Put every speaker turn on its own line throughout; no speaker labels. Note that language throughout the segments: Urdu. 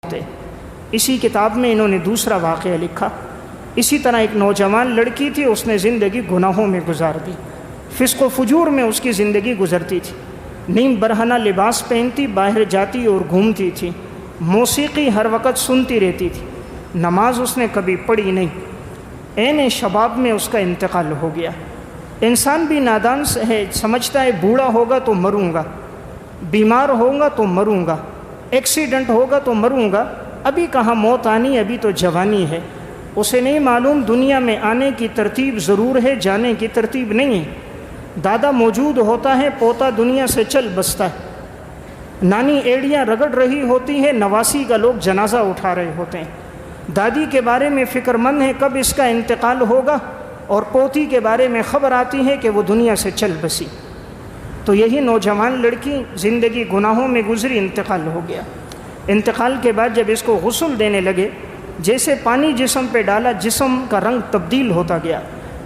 تھے۔ اسی کتاب میں انہوں نے دوسرا واقعہ لکھا۔ اسی طرح ایک نوجوان لڑکی تھی، اس نے زندگی گناہوں میں گزار دی، فسق و فجور میں اس کی زندگی گزرتی تھی، نیم برہنہ لباس پہنتی، باہر جاتی اور گھومتی تھی، موسیقی ہر وقت سنتی رہتی تھی، نماز اس نے کبھی پڑھی نہیں۔ عین شباب میں اس کا انتقال ہو گیا۔ انسان بھی نادان ہے، سمجھتا ہے بوڑھا ہوگا تو مروں گا، بیمار ہوگا تو مروں گا، ایکسیڈنٹ ہوگا تو مروں گا، ابھی کہاں موت آنی، ابھی تو جوانی ہے۔ اسے نہیں معلوم دنیا میں آنے کی ترتیب ضرور ہے، جانے کی ترتیب نہیں ہے۔ دادا موجود ہوتا ہے، پوتا دنیا سے چل بستا ہے، نانی ایڑیاں رگڑ رہی ہوتی ہے، نواسی کا لوگ جنازہ اٹھا رہے ہوتے ہیں، دادی کے بارے میں فکر مند ہے کب اس کا انتقال ہوگا، اور پوتی کے بارے میں خبر آتی ہے کہ وہ دنیا سے چل بسی۔ تو یہی نوجوان لڑکی زندگی گناہوں میں گزری، انتقال ہو گیا۔ انتقال کے بعد جب اس کو غسل دینے لگے، جیسے پانی جسم پہ ڈالا، جسم کا رنگ تبدیل ہوتا گیا،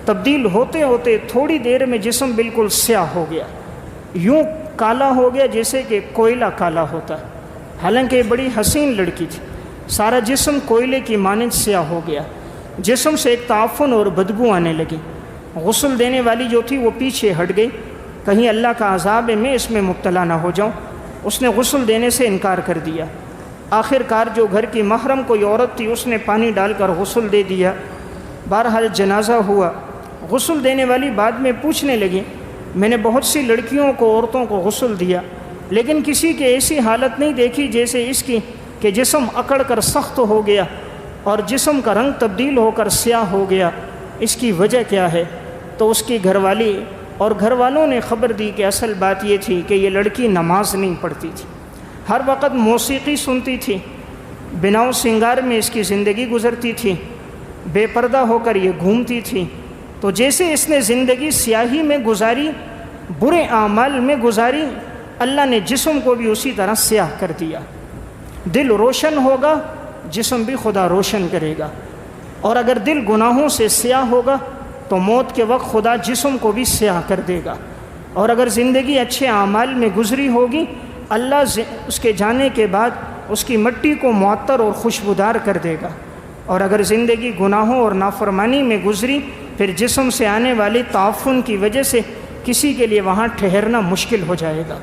تبدیل ہوتے ہوتے تھوڑی دیر میں جسم بالکل سیاہ ہو گیا، یوں کالا ہو گیا جیسے کہ کوئلہ کالا ہوتا ہے۔ حالانکہ یہ بڑی حسین لڑکی تھی، سارا جسم کوئلے کی مانند سیاہ ہو گیا، جسم سے ایک تعفن اور بدبو آنے لگی۔ غسل دینے والی جو تھی وہ پیچھے ہٹ گئی، کہیں اللہ کا عذاب ہے میں اس میں مبتلا نہ ہو جاؤں۔ اس نے غسل دینے سے انکار کر دیا۔ آخر کار جو گھر کی محرم کوئی عورت تھی، اس نے پانی ڈال کر غسل دے دیا۔ بہرحال جنازہ ہوا۔ غسل دینے والی بعد میں پوچھنے لگی، میں نے بہت سی لڑکیوں کو، عورتوں کو غسل دیا، لیکن کسی کی ایسی حالت نہیں دیکھی جیسے اس کی کہ جسم اکڑ کر سخت ہو گیا اور جسم کا رنگ تبدیل ہو کر سیاہ ہو گیا، اس کی وجہ کیا ہے؟ تو اس کی گھر والی اور گھر والوں نے خبر دی کہ اصل بات یہ تھی کہ یہ لڑکی نماز نہیں پڑھتی تھی، ہر وقت موسیقی سنتی تھی، بناؤ سنگار میں اس کی زندگی گزرتی تھی، بے پردہ ہو کر یہ گھومتی تھی۔ تو جیسے اس نے زندگی سیاہی میں گزاری، برے اعمال میں گزاری، اللہ نے جسم کو بھی اسی طرح سیاہ کر دیا۔ دل روشن ہوگا، جسم بھی خدا روشن کرے گا، اور اگر دل گناہوں سے سیاہ ہوگا تو موت کے وقت خدا جسم کو بھی سیاہ کر دے گا، اور اگر زندگی اچھے اعمال میں گزری ہوگی، اللہ اس کے جانے کے بعد اس کی مٹی کو معطر اور خوشبودار کر دے گا، اور اگر زندگی گناہوں اور نافرمانی میں گزری، پھر جسم سے آنے والی تعفن کی وجہ سے کسی کے لیے وہاں ٹھہرنا مشکل ہو جائے گا۔